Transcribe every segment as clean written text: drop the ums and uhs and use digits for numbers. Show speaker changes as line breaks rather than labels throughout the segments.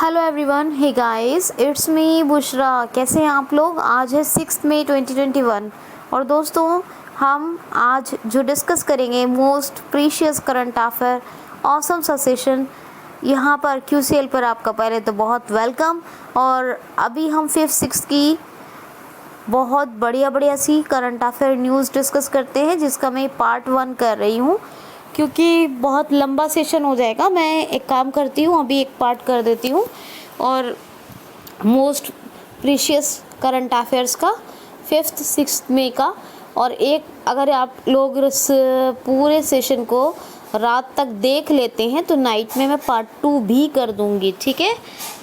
Hello everyone, hey guys, it's me Bushra. कैसे हैं आप लोग? आज है 6 मई 2021 और दोस्तों हम आज जो डिस्कस करेंगे most precious current affair awesome सा सेशन यहाँ पर QCL पर आपका पहले तो बहुत वेलकम। और अभी हम 5th 6th की बहुत बढ़िया सी करंट अफेयर न्यूज़ डिस्कस करते हैं, जिसका मैं पार्ट 1 कर रही हूँ क्योंकि बहुत लंबा सेशन हो जाएगा। मैं एक काम करती हूँ, अभी एक पार्ट कर देती हूँ और मोस्ट प्रीशियस करंट अफेयर्स का 5th 6th मई का, और एक अगर आप लोग इस पूरे सेशन को रात तक देख लेते हैं तो नाइट में मैं पार्ट 2 भी कर दूँगी, ठीक है।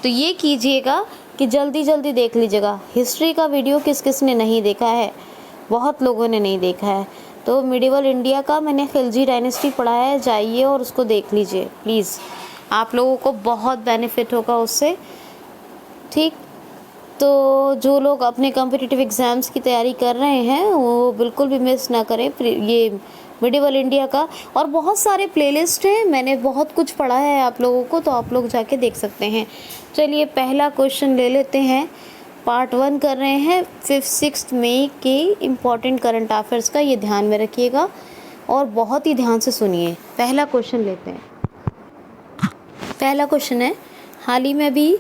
तो ये कीजिएगा कि जल्दी देख लीजिएगा। हिस्ट्री का वीडियो किस किस ने नहीं देखा है? बहुत लोगों ने नहीं देखा है। तो मिडिवल इंडिया का मैंने खिलजी डायनेस्टी पढ़ाया है, जाइए और उसको देख लीजिए प्लीज़, आप लोगों को बहुत बेनिफिट होगा उससे, ठीक। तो जो लोग अपने कॉम्पिटिटिव एग्ज़ाम्स की तैयारी कर रहे हैं वो बिल्कुल भी मिस ना करें ये मिडिवल इंडिया का। और बहुत सारे प्लेलिस्ट हैं, मैंने बहुत कुछ पढ़ा है आप लोगों को, तो आप लोग जाके देख सकते हैं। चलिए पहला क्वेश्चन ले लेते हैं। पार्ट 1 कर रहे हैं 5th 6th मई के इम्पॉर्टेंट करंट अफेयर्स का, ये ध्यान में रखिएगा और बहुत ही ध्यान से सुनिए। पहला क्वेश्चन लेते हैं। पहला क्वेश्चन है, हाल ही में भी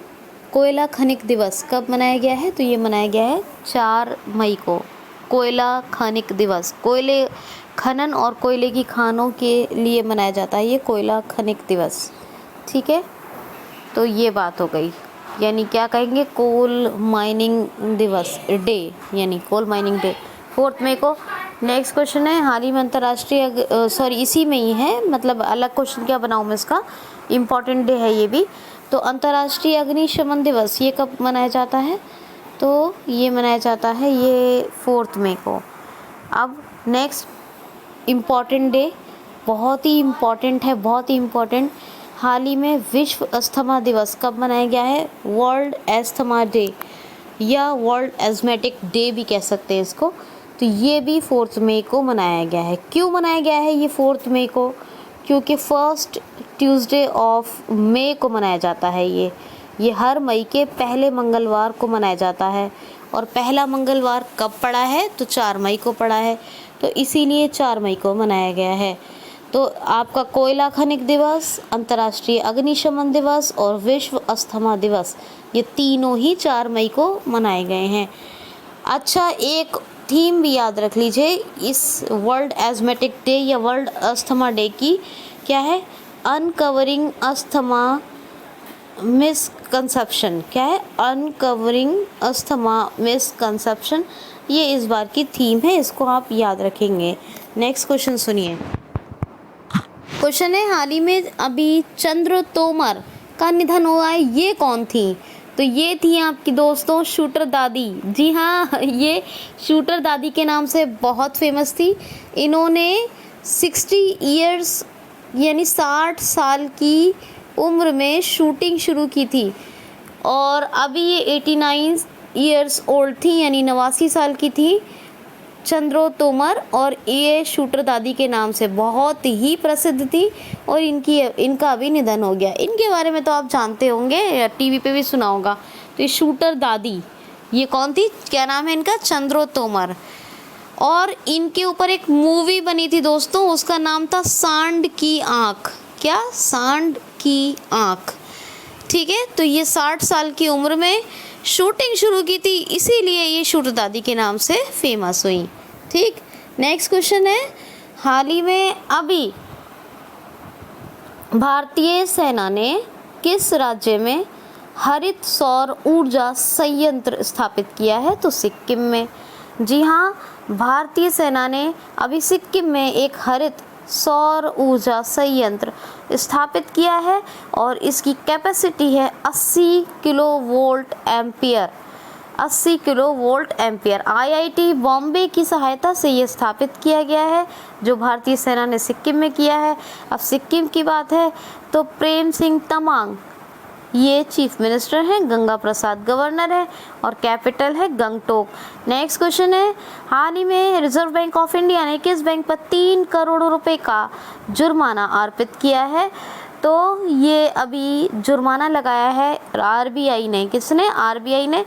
कोयला खनिक दिवस कब मनाया गया है? तो ये मनाया गया है 4 मई को। कोयला खनिक दिवस, कोयले खनन और कोयले की खानों के लिए मनाया जाता है ये कोयला खनिक दिवस, ठीक है। तो ये बात हो गई, यानी क्या कहेंगे, कोल माइनिंग दिवस डे, यानी कोल माइनिंग डे 4 मई को। नेक्स्ट क्वेश्चन है, हाल ही में अंतर्राष्ट्रीय इसी में ही है, मतलब अलग क्वेश्चन क्या बनाऊँ मैं इसका, इम्पॉर्टेंट डे है ये भी। तो अंतर्राष्ट्रीय अग्निशमन दिवस ये कब मनाया जाता है? तो ये मनाया जाता है ये 4 मई को। अब नेक्स्ट इम्पॉर्टेंट डे, बहुत ही इम्पॉर्टेंट है, बहुत ही इम्पॉर्टेंट। हाल ही में विश्व अस्थमा दिवस कब मनाया गया है? वर्ल्ड एस्थमा डे या वर्ल्ड एस्थमेटिक डे भी कह सकते हैं इसको। तो ये भी 4 मई को मनाया गया है। क्यों मनाया गया है ये 4 मई को? क्योंकि फर्स्ट ट्यूसडे ऑफ मई को मनाया जाता है ये हर मई के पहले मंगलवार को मनाया जाता है। और पहला मंगलवार कब पड़ा है? तो 4 मई को पड़ा है, तो इसीलिए 4 मई को मनाया गया है। तो आपका कोयला खनिक दिवस, अंतर्राष्ट्रीय अग्निशमन दिवस और विश्व अस्थमा दिवस, ये तीनों ही 4 मई को मनाए गए हैं। अच्छा, एक थीम भी याद रख लीजिए इस वर्ल्ड एस्थमेटिक डे या वर्ल्ड अस्थमा डे की, क्या है? Uncovering asthma misconception. क्या है? अनकवरिंग अस्थमा मिसकंसेप्शन, ये इस बार की थीम है, इसको आप याद रखेंगे। नेक्स्ट क्वेश्चन सुनिए। क्वेश्चन है, हाल ही में अभी चंद्र तोमर का निधन हुआ है, ये कौन थी? तो ये थी आपकी दोस्तों शूटर दादी। जी हाँ, ये शूटर दादी के नाम से बहुत फेमस थी। इन्होंने 60 ईयर्स यानी 60 साल की उम्र में शूटिंग शुरू की थी और अभी ये 89 ईयर्स ओल्ड थी, यानी 89 साल की थी चंद्रो तोमर। और ये शूटर दादी के नाम से बहुत ही प्रसिद्ध थी और इनका अभी निधन हो गया। इनके बारे में तो आप जानते होंगे, टीवी पे भी सुना होगा। तो ये शूटर दादी, ये कौन थी? क्या नाम है इनका? चंद्रो तोमर। और इनके ऊपर एक मूवी बनी थी दोस्तों, उसका नाम था सांड की आँख। क्या? सांड की आँख, ठीक है। तो ये 60 साल की उम्र में शूटिंग शुरू की थी, इसीलिए ये शूटर दादी के नाम से फेमस हुई, ठीक। नेक्स्ट क्वेश्चन है, हाल ही में अभी भारतीय सेना ने किस राज्य में हरित सौर ऊर्जा संयंत्र स्थापित किया है? तो सिक्किम में। जी हाँ, भारतीय सेना ने अभी सिक्किम में एक हरित सौर ऊर्जा संयंत्र स्थापित किया है और इसकी कैपेसिटी है 80 kilovolt ampere. 80 kilovolt ampere. IIT Bombay की सहायता से ये स्थापित किया गया है, जो भारतीय सेना ने सिक्किम में किया है। अब सिक्किम की बात है तो प्रेम सिंह तमांग ये चीफ मिनिस्टर हैं, गंगा प्रसाद गवर्नर है और कैपिटल है गंगटोक। नेक्स्ट क्वेश्चन है, हाल ही में रिजर्व बैंक ऑफ इंडिया ने किस बैंक पर 3 करोड़ रुपए का जुर्माना अर्पित किया है? तो ये अभी जुर्माना लगाया है आरबीआई ने। किसने? आरबीआई ने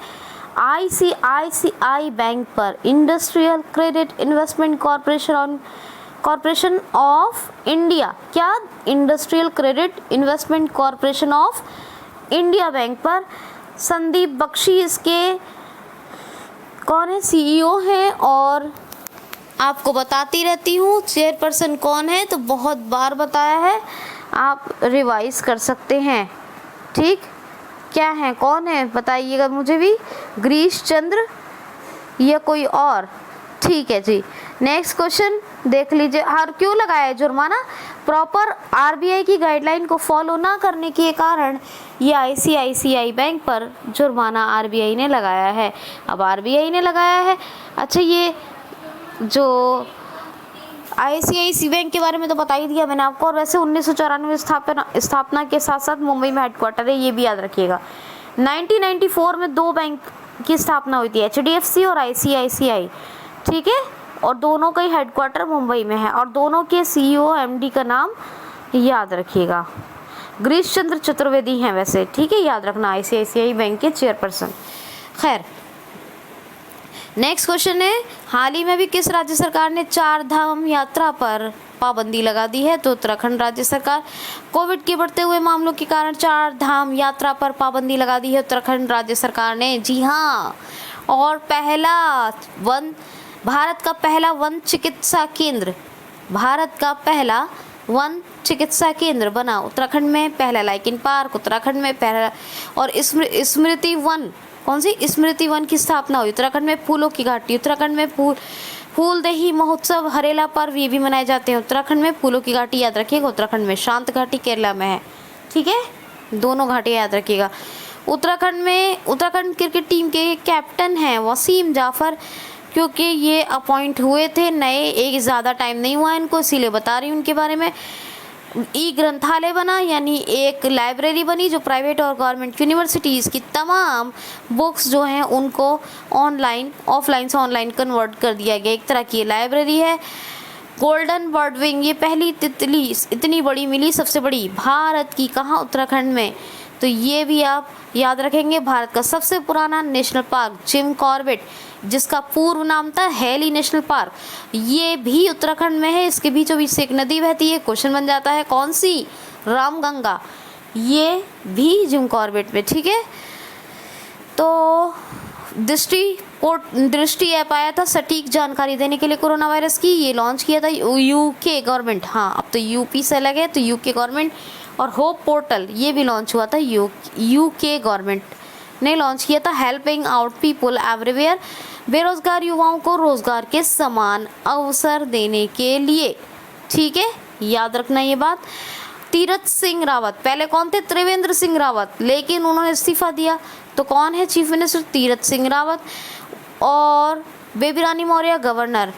आईसीआईसीआई बैंक पर industrial credit investment corporation of India. क्या? Industrial credit investment corporation of India bank पर। संदीप बख्शी इसके कौन है? सीईओ हैं। और आपको बताती रहती हूँ चेयरपर्सन कौन है, तो बहुत बार बताया है, आप रिवाइज कर सकते हैं। ठीक, क्या है, कौन है बताइएगा मुझे भी। गिरीश चंद्र या कोई और? ठीक है जी। नेक्स्ट क्वेश्चन देख लीजिए। हर क्यों लगाया है जुर्माना? प्रॉपर आरबीआई की गाइडलाइन को फॉलो ना करने के कारण ये आईसीआईसीआई बैंक पर जुर्माना आरबीआई ने लगाया है। अब आरबीआई ने लगाया है। अच्छा, ये जो आईसीआईसीआई बैंक के बारे में तो बता ही दिया मैंने आपको। और वैसे 1994 स्थापना के साथ साथ मुंबई में हेडक्वार्टर है, ये भी याद रखिएगा। 1994 में 2 बैंक की स्थापना हुई थी, एचडीएफसी और आईसीआईसीआई। ठीक है, और दोनों का ही हेडक्वार्टर मुंबई में है। और दोनों के सीईओ एमडी का नाम याद रखिएगा, गिरीश चंद्र चतुर्वेदी हैं वैसे। ठीक है, याद रखना, आईसीआईसीआई बैंक के चेयरपर्सन। खैर, नेक्स्ट क्वेश्चन है, हाल ही में भी किस राज्य सरकार ने 4 धाम यात्रा पर पाबंदी लगा दी है? तो उत्तराखंड राज्य सरकार। कोविड के बढ़ते हुए मामलों के कारण 4 धाम यात्रा पर पाबंदी लगा दी है उत्तराखंड राज्य सरकार ने। जी हाँ, और भारत का पहला वन चिकित्सा केंद्र बना उत्तराखंड में। पहला लाइकिन पार्क उत्तराखंड में पहला। और स्मृति वन, कौन सी? स्मृति वन की स्थापना हुई उत्तराखंड में। फूलों की घाटी उत्तराखंड में। फूलदेही महोत्सव, हरेला पर्व ये भी मनाए जाते हैं उत्तराखंड में। फूलों की घाटी याद रखिएगा उत्तराखंड में। शांत घाटी केरला में है। ठीक है, दोनों घाटियाँ याद रखिएगा। उत्तराखंड क्रिकेट टीम के कैप्टन हैं वसीम जाफर, क्योंकि ये अपॉइंट हुए थे नए, एक ज़्यादा टाइम नहीं हुआ इनको, इसीलिए बता रही हूँ उनके बारे में। ई ग्रंथालय बना, यानी एक लाइब्रेरी बनी जो प्राइवेट और गवर्नमेंट यूनिवर्सिटीज़ की तमाम बुक्स जो हैं उनको ऑफलाइन से ऑनलाइन कन्वर्ट कर दिया गया। एक तरह की लाइब्रेरी है। गोल्डन बर्ड विंग, ये पहली तितली इतनी बड़ी मिली, सबसे बड़ी भारत की, कहाँ? उत्तराखंड में। तो ये भी आप याद रखेंगे। भारत का सबसे पुराना नेशनल पार्क जिम कॉर्बेट, जिसका पूर्व नाम था हैली नेशनल पार्क, ये भी उत्तराखंड में है। इसके बीचों बीच से एक नदी बहती है। क्वेश्चन बन जाता है कौन सी? रामगंगा। ये भी जिम कॉर्बेट में। ठीक है, तो दृष्टि ऐप आया था सटीक जानकारी देने के लिए कोरोना वायरस की। ये लॉन्च किया था यूके गवर्नमेंट। हाँ, अब तो यूपी से अलग है, तो यूके गवर्नमेंट। और होप पोर्टल ये भी लॉन्च हुआ था, यूके गवर्नमेंट ने लॉन्च किया था। हेल्पिंग आउट पीपल एवरीवेयर, बेरोजगार युवाओं को रोजगार के समान अवसर देने के लिए। ठीक है, याद रखना ये बात। तीरथ सिंह रावत, पहले कौन थे? त्रिवेंद्र सिंह रावत, लेकिन उन्होंने इस्तीफा दिया। तो कौन है चीफ मिनिस्टर? तीरथ सिंह रावत। और बेबी रानी मौर्य गवर्नर।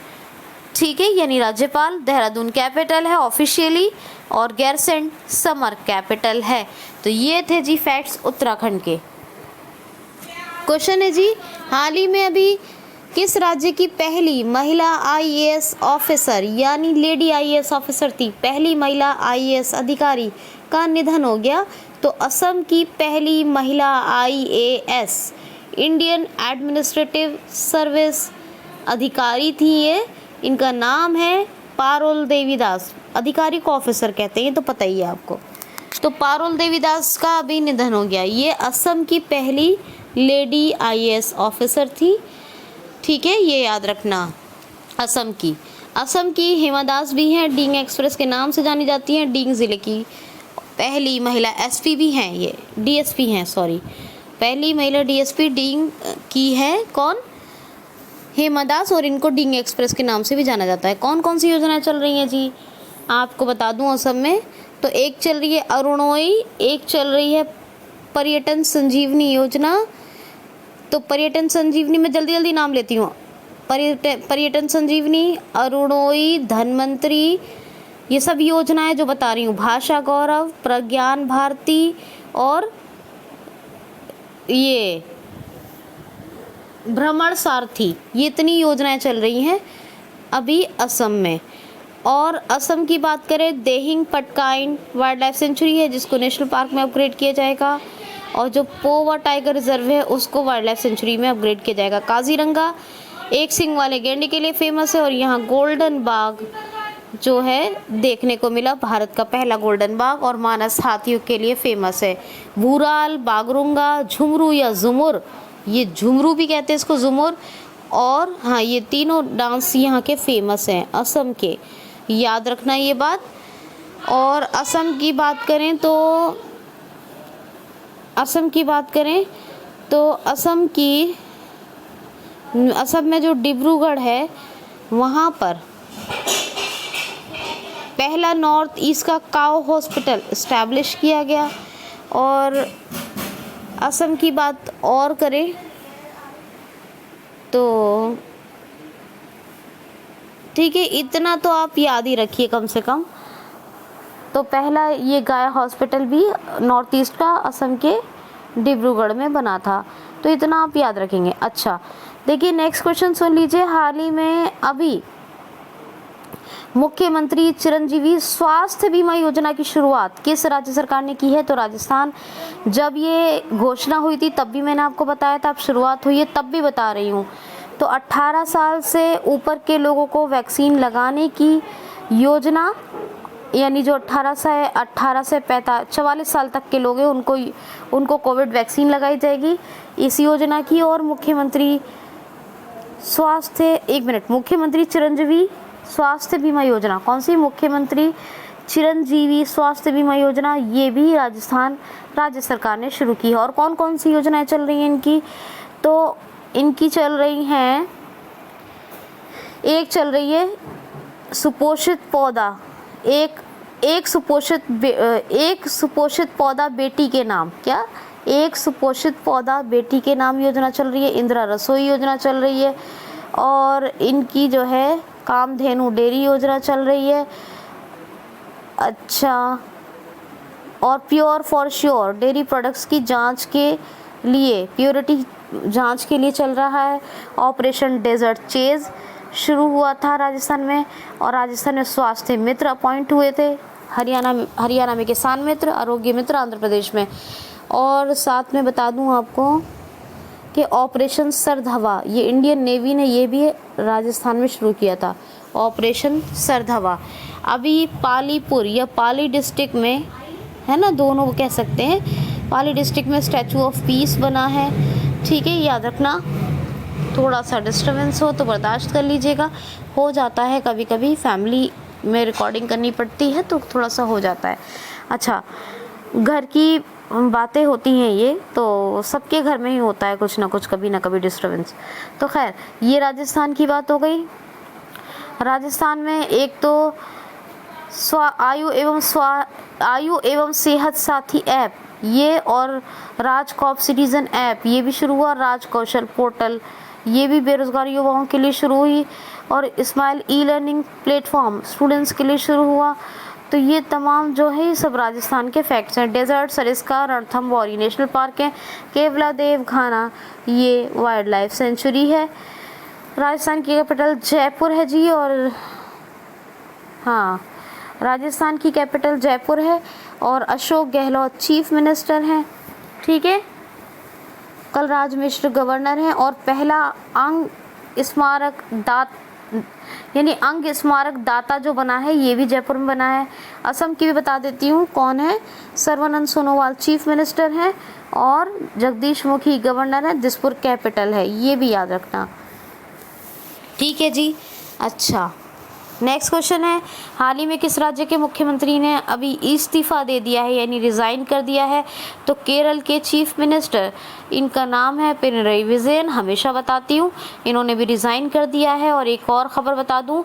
ठीक है, यानी राज्यपाल। देहरादून कैपिटल है ऑफिशियली, और गैरसैंण समर कैपिटल है। तो ये थे जी फैक्ट्स उत्तराखंड के। क्वेश्चन है जी, हाल ही में अभी किस राज्य की पहली महिला आईएएस ऑफिसर, यानी लेडी आईएएस ऑफिसर थी, पहली महिला आईएएस अधिकारी का निधन हो गया? तो असम की पहली महिला आईएएस, इंडियन एडमिनिस्ट्रेटिव सर्विस अधिकारी थी ये। इनका नाम है पारुल देवीदास। अधिकारी को ऑफिसर कहते हैं, ये तो पता ही है आपको। तो पारुल देवीदास का अभी निधन हो गया। ये असम की पहली लेडी आईएएस ऑफिसर थी। ठीक है, ये याद रखना। असम की हेमा दास भी हैं, डींग एक्सप्रेस के नाम से जानी जाती हैं। डींग ज़िले की पहली महिला एसपी भी हैं, ये डीएसपी हैं, सॉरी, पहली महिला डीएसपी डींग की है कौन? हेमा दास। और इनको डींग एक्सप्रेस के नाम से भी जाना जाता है। कौन कौन सी योजनाएं चल रही हैं जी, आपको बता दूं असम में। तो एक चल रही है अरुणोई, एक चल रही है पर्यटन संजीवनी योजना। तो पर्यटन संजीवनी में जल्दी नाम लेती हूँ। पर्यटन संजीवनी, अरुणोई, धनवंतरी, ये सब योजनाएं जो बता रही हूँ। भाषा गौरव, प्रज्ञान भारती और ये भ्रमण सारथी, ये इतनी योजनाएं चल रही हैं अभी असम में। और असम की बात करें, देहिंग पटकाइन वाइल्ड लाइफ सेंचुरी है जिसको नेशनल पार्क में अपग्रेड किया जाएगा, और जो पोवा टाइगर रिजर्व है उसको वाइल्ड लाइफ सेंचुरी में अपग्रेड किया जाएगा। काजीरंगा एक सींग वाले गैंडे के लिए फेमस है, और यहाँ गोल्डन बाग जो है देखने को मिला, भारत का पहला गोल्डन बाग, और मानस हाथियों के लिए फेमस है। भूराल, बागरुंगा, झुमरू या झुमुर, ये झुमरू भी कहते हैं इसको, झुमुर, और हाँ ये तीनों डांस यहाँ के फेमस हैं असम के, याद रखना ये बात। और असम की बात करें तो असम में जो डिब्रूगढ़ है वहाँ पर पहला नॉर्थ ईस्ट का काउ हॉस्पिटल इस्टेब्लिश किया गया। और असम की बात और करें तो ठीक है, इतना तो आप याद ही रखिए कम से कम। तो पहला ये गाय हॉस्पिटल भी नॉर्थ ईस्ट का असम के डिब्रूगढ़ में बना था, तो इतना आप याद रखेंगे। अच्छा देखिए नेक्स्ट क्वेश्चन सुन लीजिए। हाल ही में अभी मुख्यमंत्री चिरंजीवी स्वास्थ्य बीमा योजना की शुरुआत किस राज्य सरकार ने की है? तो राजस्थान। जब ये घोषणा हुई थी तब भी मैंने आपको बताया था, अब शुरुआत हुई है तब भी बता रही हूँ। तो 18 साल से ऊपर के लोगों को वैक्सीन लगाने की योजना, यानी जो 18 से 44 साल तक के लोग हैं उनको कोविड वैक्सीन लगाई जाएगी इस योजना की। और मुख्यमंत्री चिरंजीवी स्वास्थ्य बीमा योजना, कौन सी? मुख्यमंत्री चिरंजीवी स्वास्थ्य बीमा योजना, ये भी राजस्थान राज्य सरकार ने शुरू की है। और कौन कौन सी योजनाएं चल रही हैं इनकी? तो इनकी चल रही हैं, एक चल रही है सुपोषित पौधा, एक सुपोषित पौधा बेटी के नाम, क्या? एक सुपोषित पौधा बेटी के नाम योजना चल रही है। इंदिरा रसोई योजना चल रही है, और इनकी जो है कामधेनु डेयरी योजना चल रही है। अच्छा, और pure for sure dairy products की जांच के लिए, प्योरिटी जांच के लिए चल रहा है। ऑपरेशन डेजर्ट चेज शुरू हुआ था राजस्थान में, और राजस्थान में स्वास्थ्य मित्र अपॉइंट हुए थे। हरियाणा में किसान मित्र, आरोग्य मित्र आंध्र प्रदेश में। और साथ में बता दूं आपको कि ऑपरेशन सरधवा, ये इंडियन नेवी ने ये भी राजस्थान में शुरू किया था, ऑपरेशन सरधवा। अभी पालीपुर या पाली डिस्ट्रिक्ट में है ना, दोनों कह सकते हैं, पाली डिस्ट्रिक्ट में स्टैचू ऑफ पीस बना है। ठीक है, याद रखना। थोड़ा सा डिस्टर्बेंस हो तो बर्दाश्त कर लीजिएगा, हो जाता है कभी कभी, फैमिली में रिकॉर्डिंग करनी पड़ती है तो थोड़ा सा हो जाता है। अच्छा, घर की बातें होती हैं, ये तो सबके घर में ही होता है कुछ ना कुछ, कभी ना कभी डिस्टर्बेंस। तो खैर, ये राजस्थान की बात हो गई। राजस्थान में एक तो आयु एवं सेहत साथी ऐप, ये, और राजकॉप सिटीजन ऐप, ये भी शुरू हुआ। राज कौशल पोर्टल, ये भी बेरोजगार युवाओं के लिए शुरू हुई। और smile e learning platform students के लिए शुरू हुआ। तो ये तमाम जो है सब राजस्थान के फैक्ट्स हैं। डेजर्ट सरिस्का रणथंभौरी नेशनल पार्क है। केवला देव घाना ये वाइल्ड लाइफ सेंचुरी है। राजस्थान की कैपिटल जयपुर है जी, और हाँ राजस्थान की कैपिटल जयपुर है, और अशोक गहलोत चीफ मिनिस्टर हैं। ठीक है, कलराज मिश्र गवर्नर हैं, और पहला अंग स्मारक दाता जो बना है ये भी जयपुर में बना है। असम की भी बता देती हूँ कौन है, सर्बानंद सोनोवाल चीफ मिनिस्टर हैं, और जगदीश मुखी गवर्नर है, दिसपुर कैपिटल है, ये भी याद रखना। ठीक है जी। अच्छा, नेक्स्ट क्वेश्चन है, हाल ही में किस राज्य के मुख्यमंत्री ने अभी इस्तीफा दे दिया है, यानी रिज़ाइन कर दिया है? तो केरल के चीफ मिनिस्टर, इनका नाम है पिनरई विजयन, हमेशा बताती हूँ, इन्होंने भी रिज़ाइन कर दिया है। और एक और ख़बर बता दूँ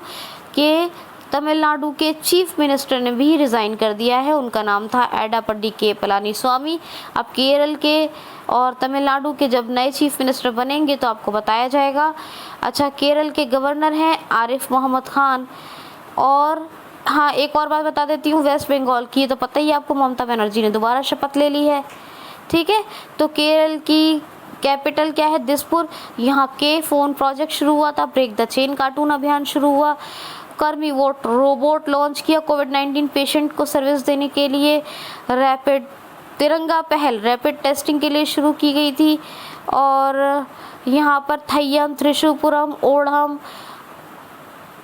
कि तमिलनाडु के चीफ मिनिस्टर ने भी रिज़ाइन कर दिया है, उनका नाम था एडापड्डी के पलानी स्वामी। अब केरल के और तमिलनाडु के जब नए चीफ मिनिस्टर बनेंगे तो आपको बताया जाएगा। अच्छा, केरल के गवर्नर हैं आरिफ मोहम्मद खान। और हाँ, एक और बात बता देती हूँ, वेस्ट बंगाल की, ये तो पता ही आपको, ममता बनर्जी ने दोबारा शपथ ले ली है। ठीक है, तो केरल की कैपिटल क्या है? दिसपुर। यहाँ के फ़ोन प्रोजेक्ट शुरू हुआ था, ब्रेक द चेन कार्टून अभियान शुरू हुआ। कर्मी वोट रोबोट लॉन्च किया कोविड-19 पेशेंट को सर्विस देने के लिए। रैपिड तिरंगा पहल रैपिड टेस्टिंग के लिए शुरू की गई थी। और यहाँ पर थय्यम, त्रिशूरपुरम, ओणम,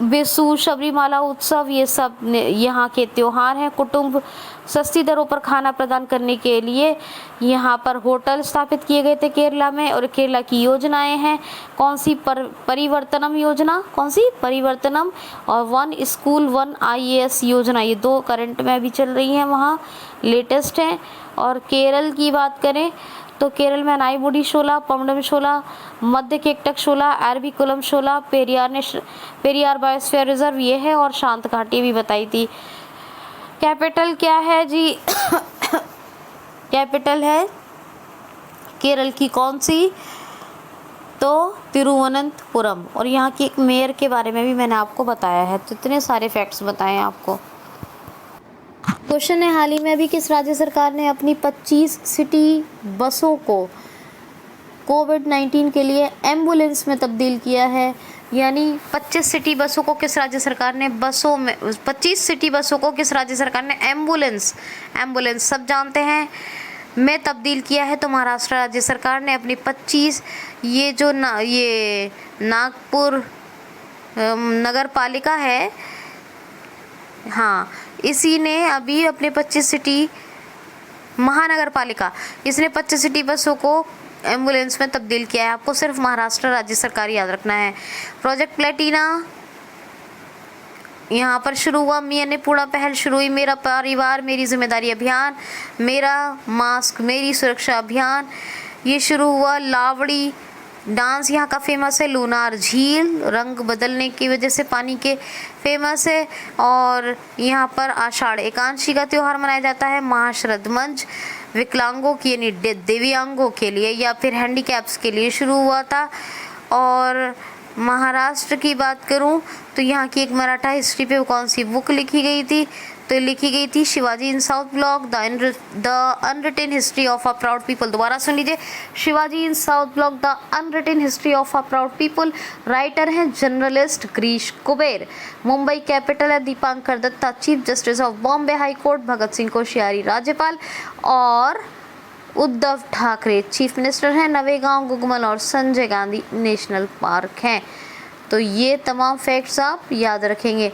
बिसु, शबरीमाला उत्सव, ये सब यहाँ के त्योहार हैं। कुटुंब सस्ती दरों पर खाना प्रदान करने के लिए यहाँ पर होटल स्थापित किए गए थे केरला में। और केरला की योजनाएं हैं कौन सी? परिवर्तनम योजना, कौन सी? परिवर्तनम। और 1 स्कूल 1 IAS योजना, ये 2 करंट में अभी चल रही हैं, वहाँ लेटेस्ट हैं। और केरल की बात करें तो केरल में नाईमुडी शोला, पमडम शोला, मध्य केकटक शोला, अरबीकुलम शोला, पेरियार बायोस्फीयर रिजर्व ये है। और शांत घाटी भी बताई थी। कैपिटल क्या है जी? कैपिटल है केरल की कौन सी? तो तिरुवनंतपुरम। और यहाँ की एक मेयर के बारे में भी मैंने आपको बताया है। तो इतने सारे फैक्ट्स बताए आपको। क्वेश्चन है, हाल ही में अभी किस राज्य सरकार ने अपनी 25 सिटी बसों को कोविड-19 के लिए एम्बुलेंस में तब्दील किया है? यानी 25 सिटी बसों को किस राज्य सरकार ने 25 सिटी बसों को किस राज्य सरकार ने एम्बुलेंस सब जानते हैं में तब्दील किया है? तो महाराष्ट्र राज्य सरकार ने अपनी 25 ये जो ये नागपुर नगर पालिका है, हाँ, इसी ने अभी अपने 25 सिटी महानगर पालिका इसने 25 सिटी बसों को एम्बुलेंस में तब्दील किया है। आपको सिर्फ महाराष्ट्र राज्य सरकार याद रखना है। प्रोजेक्ट प्लेटिना यहाँ पर शुरू हुआ। मी अन्नपूर्णा पहल शुरू हुई। मेरा परिवार मेरी जिम्मेदारी अभियान, मेरा मास्क मेरी सुरक्षा अभियान ये शुरू हुआ। लावड़ी डांस यहाँ का फेमस है। लूनार झील रंग बदलने की वजह से पानी के फेमस है। और यहाँ पर आषाढ़ एकादशी का त्यौहार मनाया जाता है। महाशरद मंच विकलांगों की यानी दिव्यांगों के लिए या फिर हैंडीकैप्स के लिए शुरू हुआ था। और महाराष्ट्र की बात करूं तो यहाँ की एक मराठा हिस्ट्री पे कौन सी बुक लिखी गई थी? तो लिखी गई थी Shivaji in south block the unwritten history of a proud people. दोबारा सुन लीजिए, Shivaji in south block the unwritten history of a proud people. Writer हैं जर्नलिस्ट गिरीश कुबेर। मुंबई कैपिटल है Dipankar Datta chief justice of Bombay high court. Bhagat Singh Koshyari राज्यपाल। और उद्धव ठाकरे चीफ मिनिस्टर हैं। नवेगांव, गुगमल और संजय गांधी नेशनल पार्क हैं। तो ये तमाम फैक्ट्स आप याद रखेंगे।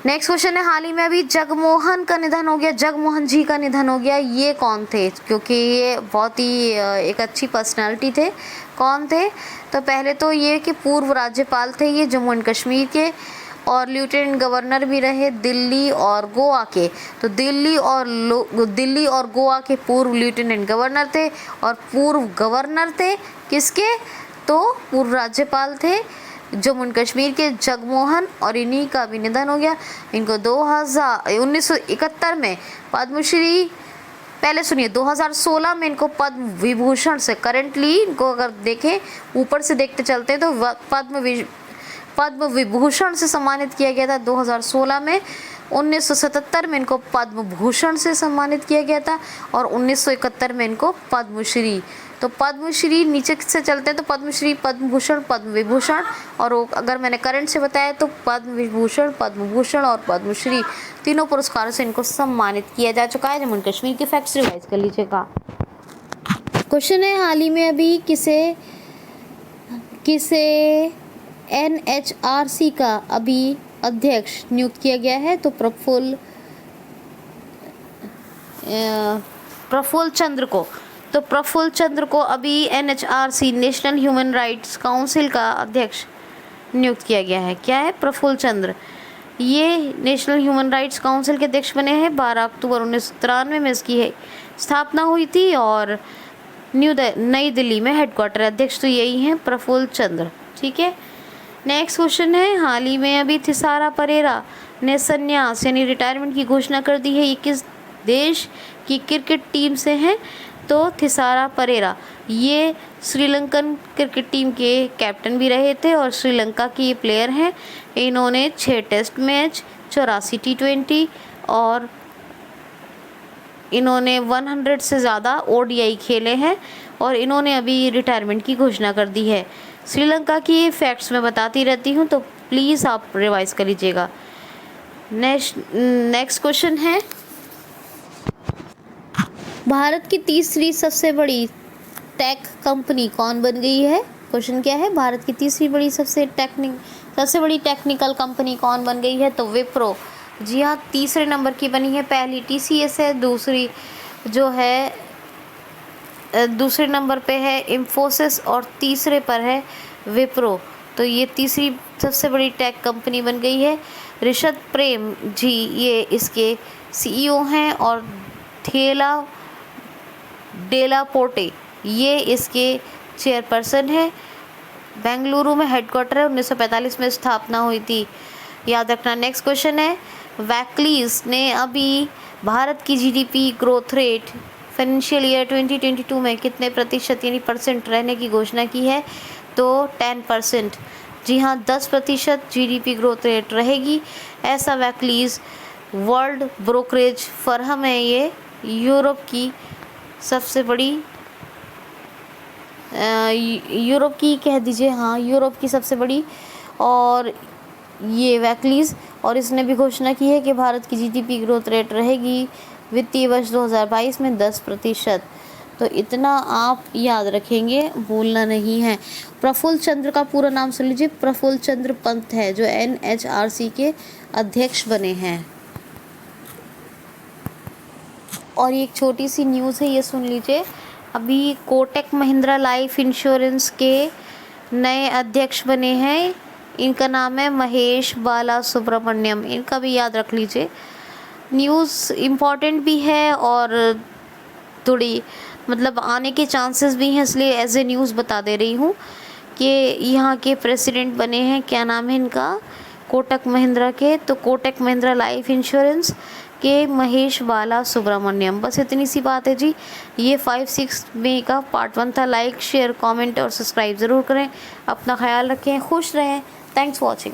नेक्स्ट क्वेश्चन है, हाल ही में अभी जगमोहन का निधन हो गया, जगमोहन जी का निधन हो गया। ये कौन थे? क्योंकि ये बहुत ही एक अच्छी पर्सनालिटी थे। कौन थे? तो पहले तो ये कि पूर्व राज्यपाल थे ये जम्मू एंड कश्मीर के, और लेफ्टिनेंट गवर्नर भी रहे दिल्ली और गोवा के। तो दिल्ली और गोवा के पूर्व लेफ्टिनेंट गवर्नर थे। और पूर्व गवर्नर थे किसके? तो पूर्व राज्यपाल थे जम्मू एंड कश्मीर के जगमोहन, और इन्हीं का भी निधन हो गया। इनको 1971 में पद्मश्री, पहले सुनिए, 2016 में इनको पद्म विभूषण से, करेंटली इनको अगर देखें ऊपर से देखते चलते हैं तो पद्म विभूषण से सम्मानित किया गया था 2016 में। 1977 में इनको पद्म भूषण से सम्मानित किया गया था। और 1971 में इनको पद्मश्री। तो पद्मश्री नीचे से चलते हैं तो पद्मश्री, पद्म भूषण, पद्म विभूषण। और अगर मैंने करंट से बताया तो पद्म विभूषण, पद्म भूषण और पद्मश्री तीनों पुरस्कारों से इनको सम्मानित किया जा चुका है। जम्मू एंड कश्मीर की फैक्ट्स रिवाइज कर लीजिएगा। क्वेश्चन है, हाल ही में अभी किसे NHRC का अभी अध्यक्ष नियुक्त किया गया है? तो प्रफुल्ल चंद्र को। तो प्रफुल्ल चंद्र को अभी NHRC national human rights council का अध्यक्ष नियुक्त किया गया है। क्या है? प्रफुल्ल चंद्र। ये नेशनल ह्यूमन राइट्स काउंसिल के अध्यक्ष बने हैं। 12 अक्टूबर 1993 में इसकी स्थापना हुई थी। और नई दिल्ली में हेडक्वार्टर अध्यक्ष तो यही हैं, प्रफुल्ल चंद्र। ठीक है। नेक्स्ट क्वेश्चन है, हाल ही में अभी थिसारा परेरा ने संन्यास यानी रिटायरमेंट की घोषणा कर दी है। ये किस देश की क्रिकेट टीम से हैं? तो थिसारा परेरा ये श्रीलंकन क्रिकेट टीम के कैप्टन भी रहे थे और श्रीलंका की ये प्लेयर हैं। इन्होंने 6 टेस्ट मैच, 84 T20 और इन्होंने 100 से ज़्यादा ODI खेले हैं। और इन्होंने अभी रिटायरमेंट की घोषणा कर दी है। श्रीलंका की फैक्ट्स मैं बताती रहती हूँ। तो प्लीज़ आप रिवाइज कर लीजिएगा। नेक्स्ट क्वेश्चन है, भारत की तीसरी सबसे बड़ी टेक कंपनी कौन बन गई है? क्वेश्चन क्या है, भारत की तीसरी बड़ी सबसे बड़ी टेक्निकल कंपनी कौन बन गई है? तो विप्रो। जी हाँ, तीसरे नंबर की बनी है। पहली टीसीएस है, दूसरी जो है दूसरे नंबर पे है इंफोसिस और तीसरे पर है विप्रो। तो ये तीसरी सबसे बड़ी टेक कंपनी बन गई है। ऋषभ प्रेम जी ये इसके सीईओ हैं और थेला डेला पोर्टे ये इसके चेयरपर्सन है। बेंगलुरु में हेडक्वार्टर है, 1945 में स्थापना हुई थी, याद रखना। नेक्स्ट क्वेश्चन है, वैक्लीज ने अभी भारत की GDP growth rate financial year 2022 में कितने प्रतिशत यानी परसेंट रहने की घोषणा की है? तो 10%। जी हाँ, 10% जीडीपी ग्रोथ रेट रहेगी, ऐसा वैक्लीज वर्ल्ड ब्रोकरेज फर्म है। ये यूरोप की सबसे बड़ी यूरोप की कह दीजिए, हाँ यूरोप की सबसे बड़ी और ये वैक्लीज, और इसने भी घोषणा की है कि भारत की जीडीपी ग्रोथ रेट रहेगी वित्तीय वर्ष 2022 में 10%। तो इतना आप याद रखेंगे, भूलना नहीं है। प्रफुल्ल चंद्र का पूरा नाम सुन लीजिए, प्रफुल्ल चंद्र पंत है जो एनएचआरसी के अध्यक्ष बने हैं। और एक छोटी सी न्यूज़ है, ये सुन लीजिए, अभी कोटक महिंद्रा लाइफ इंश्योरेंस के नए अध्यक्ष बने हैं। इनका नाम है महेश बाला सुब्रमण्यम, इनका भी याद रख लीजिए। न्यूज़ इम्पॉर्टेंट भी है और थोड़ी मतलब आने के चांसेस भी हैं, इसलिए एज ए न्यूज़ बता दे रही हूँ कि यहाँ के प्रेसिडेंट बने हैं, क्या नाम है इनका, कोटक महिंद्रा के, तो कोटक महिंद्रा लाइफ इंश्योरेंस के महेश बाला सुब्रमण्यम। बस इतनी सी बात है जी। ये 5-6 मई का पार्ट 1 था। लाइक शेयर कमेंट और सब्सक्राइब ज़रूर करें। अपना ख्याल रखें, खुश रहें। Thanks for watching.